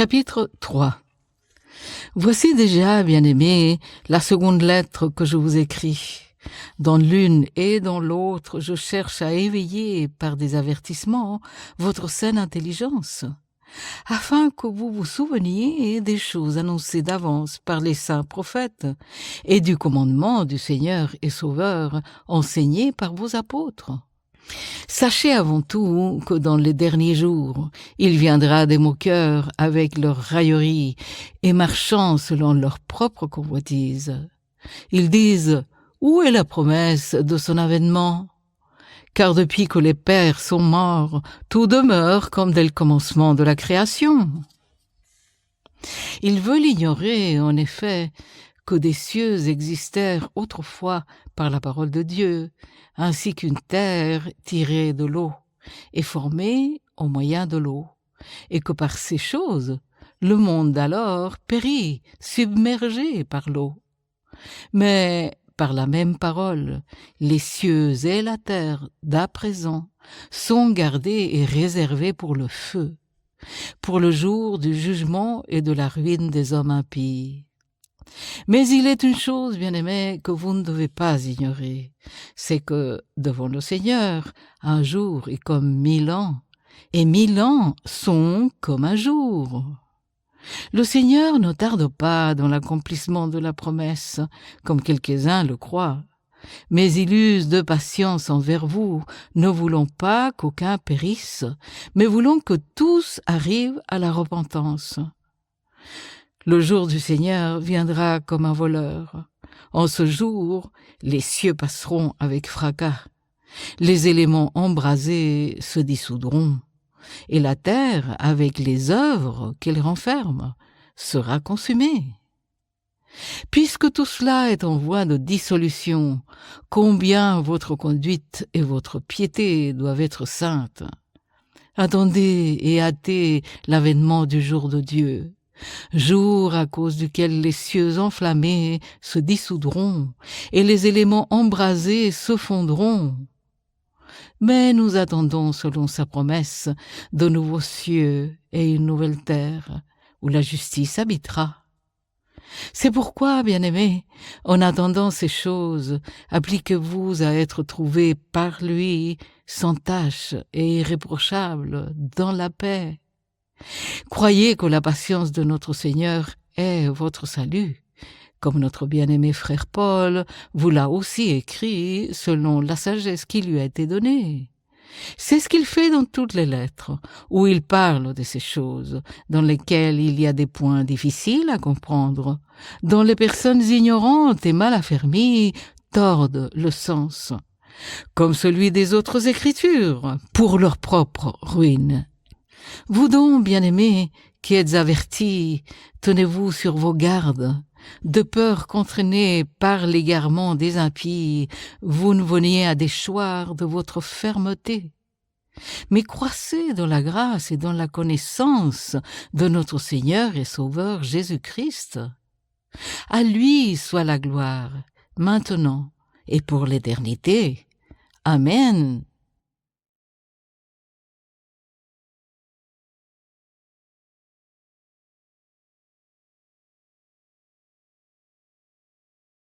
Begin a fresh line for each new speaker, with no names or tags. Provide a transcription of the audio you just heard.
Chapitre 3. Voici déjà, bien-aimés, la seconde lettre que je vous écris. Dans l'une et dans l'autre, je cherche à éveiller, par des avertissements, votre saine intelligence, afin que vous vous souveniez des choses annoncées d'avance par les saints prophètes et du commandement du Seigneur et Sauveur enseigné par vos apôtres. Sachez avant tout que dans les derniers jours, il viendra des moqueurs avec leurs railleries et marchant selon leur propre convoitise. Ils disent « Où est la promesse de son avènement ?» Car depuis que les pères sont morts, tout demeure comme dès le commencement de la création. Ils veulent ignorer, en effet, que des cieux existèrent autrefois par la parole de Dieu, ainsi qu'une terre tirée de l'eau et formée au moyen de l'eau, et que par ces choses, le monde d'alors périt, submergé par l'eau. Mais par la même parole, les cieux et la terre d'à présent sont gardés et réservés pour le feu, pour le jour du jugement et de la ruine des hommes impies. Mais il est une chose, bien-aimés, que vous ne devez pas ignorer, c'est que, devant le Seigneur, un jour est comme 1000 ans, et 1000 ans sont comme un jour. Le Seigneur ne tarde pas dans l'accomplissement de la promesse, comme quelques-uns le croient, mais il use de patience envers vous, ne voulant pas qu'aucun périsse, mais voulant que tous arrivent à la repentance. Le jour du Seigneur viendra comme un voleur. En ce jour, les cieux passeront avec fracas, les éléments embrasés se dissoudront, et la terre, avec les œuvres qu'elle renferme, sera consumée. Puisque tout cela est en voie de dissolution, combien votre conduite et votre piété doivent être saintes. Attendez et hâtez l'avènement du jour de Dieu, jour à cause duquel les cieux enflammés se dissoudront et les éléments embrasés se fondront. Mais nous attendons, selon sa promesse, de nouveaux cieux et une nouvelle terre, où la justice habitera. C'est pourquoi, bien-aimés, en attendant ces choses, appliquez-vous à être trouvés par lui sans tache et irréprochables dans la paix. Croyez que la patience de notre Seigneur est votre salut, comme notre bien-aimé frère Paul vous l'a aussi écrit selon la sagesse qui lui a été donnée. C'est ce qu'il fait dans toutes les lettres, où il parle de ces choses, dans lesquelles il y a des points difficiles à comprendre, dont les personnes ignorantes et mal affermies tordent le sens, comme celui des autres Écritures, pour leur propre ruine. Vous donc, bien-aimés, qui êtes avertis, tenez-vous sur vos gardes, de peur qu'entraînés par l'égarement des impies, vous ne veniez à déchoir de votre fermeté. Mais croissez dans la grâce et dans la connaissance de notre Seigneur et Sauveur Jésus-Christ. À lui soit la gloire, maintenant et pour l'éternité. Amen.